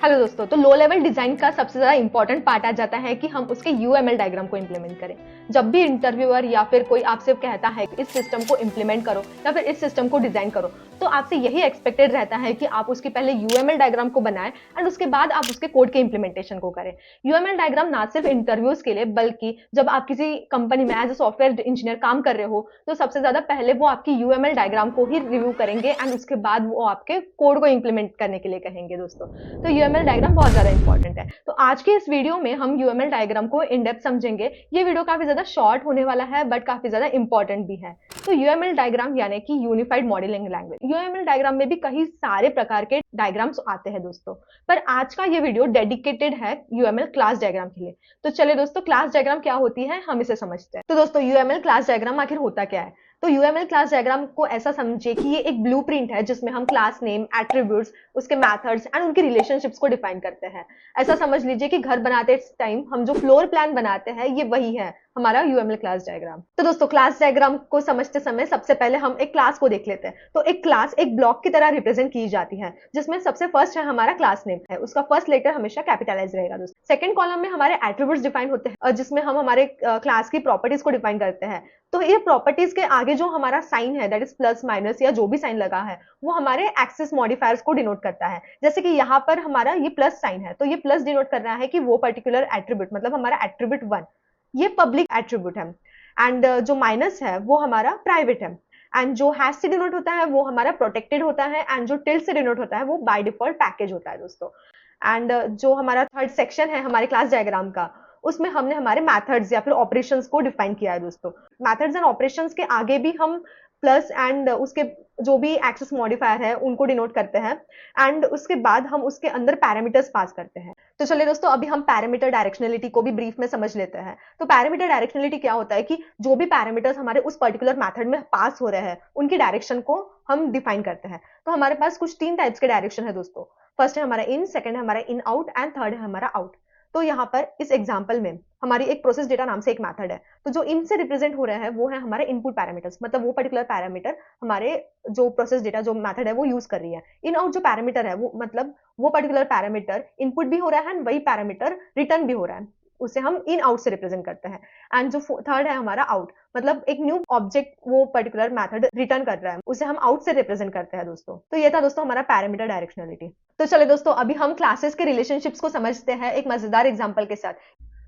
Hello दोस्तों, तो low level design का सबसे ज्यादा इंपॉर्टेंट पार्ट आ जाता है कि हम उसके यूएमएल डायग्राम को इंप्लीमेंट करें। जब भी इंटरव्यूअर या फिर कोई आपसे कहता है कि इस सिस्टम को इंप्लीमेंट करो या फिर इस सिस्टम को डिजाइन करो, तो आपसे यही एक्सपेक्टेड रहता है कि आप उसके पहले यूएमएल डायग्राम को बनाएं एंड उसके बाद आप उसके कोड के इंप्लीमेंटेशन को करें। यूएमएल डायग्राम ना सिर्फ इंटरव्यूज के लिए बल्कि जब आप किसी कंपनी में एज अ सॉफ्टवेयर इंजीनियर काम कर रहे हो, तो सबसे ज्यादा पहले वो आपकी यूएमएल डायग्राम को ही रिव्यू करेंगे एंड उसके बाद वो आपके कोड को इंप्लीमेंट करने के लिए कहेंगे दोस्तों। तो यूएमएल डायग्राम बहुत ज्यादा इंपॉर्टेंट है। तो आज के इस वीडियो में हम यूएमएल डायग्राम को इन डेप्थ समझेंगे। ये वीडियो काफी ज्यादा शॉर्ट होने वाला है बट काफी ज्यादा इंपॉर्टेंट भी है। तो यूएमएल डायग्राम यानी कि unified modelling language. UML diagram में भी कई सारे प्रकार के डायग्राम्स आते हैं दोस्तों, पर आज का ये वीडियो डेडिकेटेड है यूएमएल क्लास डायग्राम के लिए। तो चलिए दोस्तों, क्लास डायग्राम क्या होती है हम इसे समझते हैं। तो दोस्तों, यूएमएल क्लास डायग्राम आखिर होता क्या है? तो यूएमएल क्लास डायग्राम को ऐसा समझिए कि ये एक ब्लूप्रिंट है जिसमें हम क्लास नेम, एट्रीब्यूट्स, उसके मेथड्स एंड उनकी रिलेशनशिप्स को डिफाइन करते हैं। ऐसा समझ लीजिए कि घर बनाते टाइम हम जो फ्लोर प्लान बनाते हैं ये वही है हमारा यूएमएल क्लास डायग्राम। तो दोस्तों, क्लास डायग्राम को समझते समय सबसे पहले हम एक क्लास को देख लेते हैं। तो एक क्लास एक ब्लॉक की तरह रिप्रेजेंट की जाती है, जिसमें सबसे फर्स्ट है हमारा क्लास नेम है, उसका फर्स्ट लेटर हमेशा कैपिटलाइज रहेगा दोस्तों। सेकंड कॉलम में हमारे एट्रीब्यूट्स डिफाइन होते हैं, जिसमें हम हमारे क्लास की प्रॉपर्टीज को डिफाइन करते हैं। तो ये प्रॉपर्टीज के आगे जो हमारा साइन है, दैट इज प्लस, माइनस या जो भी साइन लगा है, वो हमारे एक्सेस मॉडिफायर्स को डिनोट करता है। जैसे कि यहाँ पर हमारा ये प्लस साइन है, तो ये प्लस डिनोट कर रहा है कि वो पर्टिकुलर एट्रीब्यूट, मतलब हमारा एट्रीब्यूट 1 ये पब्लिक एट्रीब्यूट है। एंड जो माइनस है वो हमारा प्राइवेट है। एंड जो हैश से डिनोट होता है वो हमारा प्रोटेक्टेड होता है। एंड जो टिल्ड से डिनोट होता है वो बाय डिफॉल्ट पैकेज होता है दोस्तों। एंड जो हमारा थर्ड सेक्शन है हमारे क्लास डायग्राम का, उसमें हमने हमारे मेथड्स या फिर ऑपरेशंस को डिफाइन किया है दोस्तों। मेथड्स एंड ऑपरेशंस के आगे भी हम प्लस एंड उसके जो भी एक्सेस मॉडिफायर है उनको डिनोट करते हैं। एंड उसके बाद हम उसके अंदर पैरामीटर्स पास करते हैं। तो चलिए दोस्तों, अभी हम पैरामीटर डायरेक्शनलिटी को भी ब्रीफ में समझ लेते हैं। तो पैरामीटर डायरेक्शनलिटी क्या होता है कि जो भी पैरामीटर्स हमारे उस पर्टिकुलर मेथड में पास हो रहे हैं उनकी डायरेक्शन को हम डिफाइन करते हैं। तो हमारे पास कुछ 3 टाइप्स के डायरेक्शन है दोस्तों। फर्स्ट है हमारा इन, सेकंड है हमारा इन आउट एंड थर्ड है हमारा आउट। तो यहाँ पर इस एग्जाम्पल में हमारी एक प्रोसेस डेटा नाम से एक मेथड है। तो जो इन से रिप्रेजेंट हो रहे हैं वो है हमारे इनपुट पैरामीटर्स, मतलब वो पर्टिकुलर पैरामीटर हमारे जो प्रोसेस डेटा जो मेथड है वो यूज कर रही है। इन आउट जो पैरामीटर है वो मतलब वो पर्टिकुलर पैरामीटर इनपुट भी हो रहा है, वही पैरामीटर रिटर्न भी हो रहा है, उसे हम इन आउट से रिप्रेजेंट करते हैं। एंड जो थर्ड है हमारा आउट, मतलब एक न्यू ऑब्जेक्ट वो पर्टिकुलर मेथड रिटर्न कर रहा है, उसे हम आउट से रिप्रेजेंट करते हैं दोस्तों। तो ये था दोस्तों हमारा पैरामीटर डायरेक्शनलिटी। तो चले दोस्तों, अभी हम क्लासेस के रिलेशनशिप्स को समझते हैं एक मजेदार एग्जांपल के साथ।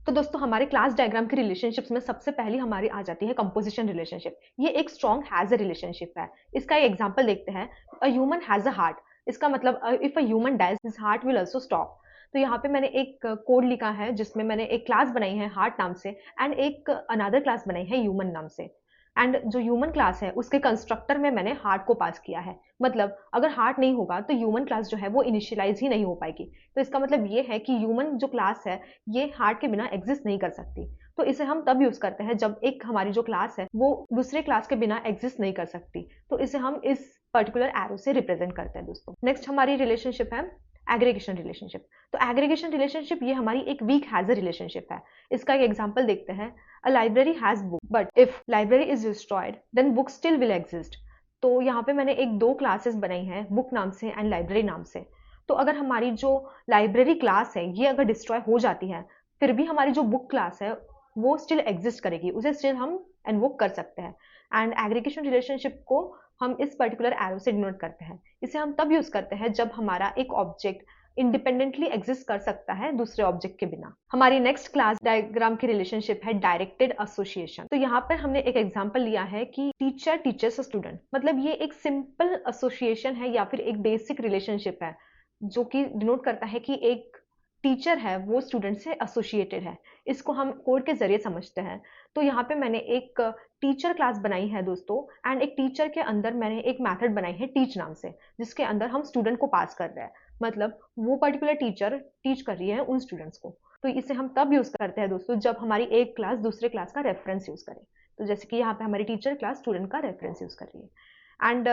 तो दोस्तों, हमारे क्लास डायग्राम की रिलेशनशिप्स में सबसे पहली हमारी आ जाती है कंपोजिशन रिलेशनशिप। ये एक स्ट्रॉन्ग हैज अ रिलेशनशिप है। इसका एक एग्जांपल देखते हैं। A human has a heart. इसका मतलब if a human dies his heart will also stop. तो यहाँ पे मैंने एक कोड लिखा है जिसमें मैंने एक क्लास बनाई है हार्ट नाम से एंड एक अनदर क्लास बनाई है ह्यूमन नाम से। एंड जो ह्यूमन क्लास है उसके कंस्ट्रक्टर में मैंने हार्ट को पास किया है। मतलब अगर हार्ट नहीं होगा तो ह्यूमन क्लास जो है वो इनिशियलाइज ही नहीं हो पाएगी। तो इसका मतलब ये है कि ह्यूमन जो क्लास है ये हार्ट के बिना एग्जिस्ट नहीं कर सकती। तो इसे हम तब यूज करते हैं जब एक हमारी जो क्लास है वो दूसरे क्लास के बिना एग्जिस्ट नहीं कर सकती। तो इसे हम इस पर्टिकुलर एरो से रिप्रेजेंट करते हैं दोस्तों। नेक्स्ट हमारी रिलेशनशिप है एग्रीगेशन रिलेशनशिप। तो एग्रीगेशन रिलेशनशिप ये हमारी एक वीक हैज अ रिलेशनशिप है। इसका एक एग्जांपल देखते हैं। A library has book but if library is destroyed then book still will exist. तो यहाँ पे मैंने एक 2 क्लासेस बनाई हैं, बुक नाम से एंड लाइब्रेरी नाम से। तो अगर हमारी जो लाइब्रेरी क्लास है ये अगर डिस्ट्रॉय हो जाती है, फिर भी हमारी जो बुक क्लास है वो स्टिल एग्जिस्ट करेगी, उसे स्टिल हम इन्वोक कर सकते हैं। एंड एग्रीगेशन रिलेशनशिप को हम इस पर्टिकुलर एरो से डिनोट करते हैं। इसे हम तब यूज करते हैं जब हमारा एक ऑब्जेक्ट इंडिपेंडेंटली एग्जिस्ट कर सकता है दूसरे ऑब्जेक्ट के बिना। हमारी नेक्स्ट क्लास डायग्राम की रिलेशनशिप है डायरेक्टेड एसोसिएशन। तो यहाँ पर हमने एक एग्जांपल लिया है कि टीचर टीचर्स अ स्टूडेंट। मतलब ये एक सिंपल एसोसिएशन है या फिर एक बेसिक रिलेशनशिप है जो कि डिनोट करता है कि एक टीचर है वो स्टूडेंट से एसोसिएटेड है। इसको हम कोड के जरिए समझते हैं। तो यहाँ पे मैंने एक टीचर क्लास बनाई है दोस्तों एंड एक टीचर के अंदर मैंने एक मेथड बनाई है टीच नाम से, जिसके अंदर हम स्टूडेंट को पास कर रहे हैं। मतलब वो पर्टिकुलर टीचर टीच कर रही है उन स्टूडेंट्स को। तो इसे हम तब यूज करते हैं दोस्तों जब हमारी एक क्लास दूसरे क्लास का रेफरेंस यूज करे। तो जैसे कि यहाँ पे हमारी टीचर क्लास स्टूडेंट का रेफरेंस यूज कर रही है। एंड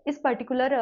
इस पर्टिकुलर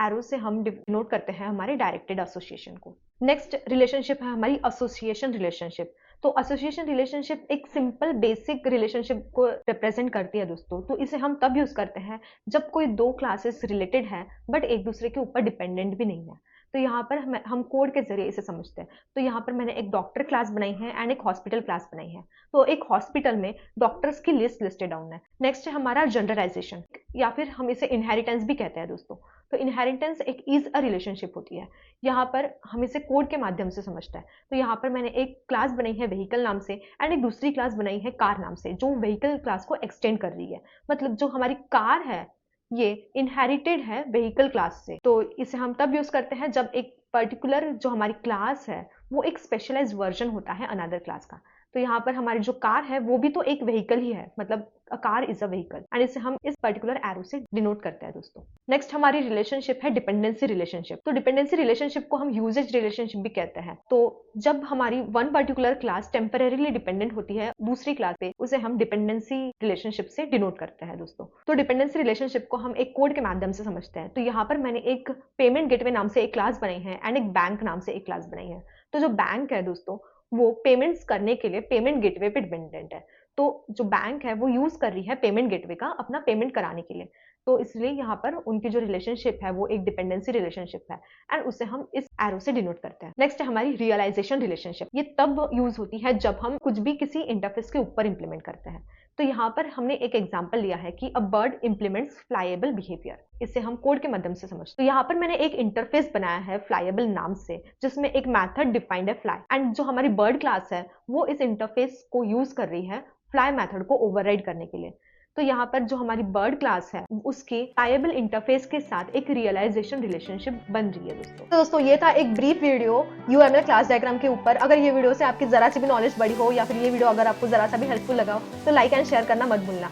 एरो से हम डिनोट करते हैं हमारे डायरेक्टेड एसोसिएशन को। नेक्स्ट रिलेशनशिप है हमारी एसोसिएशन रिलेशनशिप। तो एसोसिएशन रिलेशनशिप एक सिंपल बेसिक रिलेशनशिप को रिप्रेजेंट करती है दोस्तों। तो इसे हम तब यूज करते हैं जब कोई 2 क्लासेस रिलेटेड है बट एक दूसरे के ऊपर डिपेंडेंट भी नहीं है। तो यहाँ पर हम कोड के जरिए इसे समझते हैं। तो यहाँ पर मैंने एक डॉक्टर क्लास बनाई है एंड एक हॉस्पिटल क्लास बनाई है। तो एक हॉस्पिटल में डॉक्टर्स की लिस्ट लिस्टेड डाउन है। नेक्स्ट है हमारा जनरलाइजेशन, या फिर हम इसे इनहेरिटेंस भी कहते हैं दोस्तों। तो इनहेरिटेंस एक इज अ रिलेशनशिप होती है। यहाँ पर हम इसे कोड के माध्यम से समझते हैं। तो यहाँ पर मैंने एक क्लास बनाई है व्हीकल नाम से एंड एक दूसरी क्लास बनाई है कार नाम से, जो व्हीकल क्लास को एक्सटेंड कर रही है। मतलब जो हमारी कार है ये इनहेरिटेड है व्हीकल क्लास से। तो इसे हम तब यूज करते हैं जब एक पर्टिकुलर जो हमारी क्लास है वो एक स्पेशलाइज्ड वर्जन होता है अनदर क्लास का। तो यहाँ पर हमारी जो कार है वो भी तो एक व्हीकल ही है, मतलब a car is a vehicle, and इसे हम इस पर्टिकुलर एरो से डिनोट करते हैं दोस्तों। नेक्स्ट हमारी रिलेशनशिप है डिपेंडेंसी रिलेशनशिप। तो डिपेंडेंसी रिलेशनशिप को हम यूजेज रिलेशनशिप भी कहते हैं। तो जब हमारी one particular class temporarily dependent होती है दूसरी क्लास पे, उसे हम डिपेंडेंसी रिलेशनशिप से डिनोट करते हैं दोस्तों। तो डिपेंडेंसी रिलेशनशिप को हम एक कोड के माध्यम से समझते हैं। तो यहाँ पर मैंने एक पेमेंट गेटवे नाम से एक क्लास बनाई है एंड एक बैंक नाम से एक क्लास बनाई है। तो जो बैंक है दोस्तों वो पेमेंट्स करने के लिए पेमेंट गेटवे पे डिपेंडेंट है। तो जो बैंक है वो यूज कर रही है पेमेंट गेटवे का अपना पेमेंट कराने के लिए। तो इसलिए यहाँ पर उनकी जो रिलेशनशिप है वो एक डिपेंडेंसी रिलेशनशिप है एंड उसे हम इस एरो से डिनोट करते हैं। नेक्स्ट है हमारी रियलाइजेशन रिलेशनशिप। ये तब यूज होती है जब हम कुछ भी किसी इंटरफेस के ऊपर इंप्लीमेंट करते हैं। तो यहाँ पर हमने एक एग्जांपल लिया है कि अ बर्ड इंप्लीमेंट्स फ्लाइएबल बिहेवियर। इसे हम कोड के माध्यम से समझते हैं। तो यहाँ पर मैंने एक इंटरफेस बनाया है फ्लाइएबल नाम से, जिसमें एक मेथड डिफाइंड है फ्लाई, एंड जो हमारी बर्ड क्लास है वो इस इंटरफेस को यूज कर रही है फ्लाई मेथड को ओवरराइड करने के लिए। तो यहाँ पर जो हमारी बर्ड क्लास है उसकी फ्लाइएबल इंटरफेस के साथ एक रियलाइजेशन रिलेशनशिप बन रही है दोस्तों। तो दोस्तों ये था एक brief video UML class diagram के ऊपर। अगर ये वीडियो से आपकी जरा सी भी नॉलेज बढ़ी हो या फिर ये वीडियो अगर आपको जरा सा भी हेल्पफुल लगा हो तो लाइक एंड शेयर करना मत भूलना।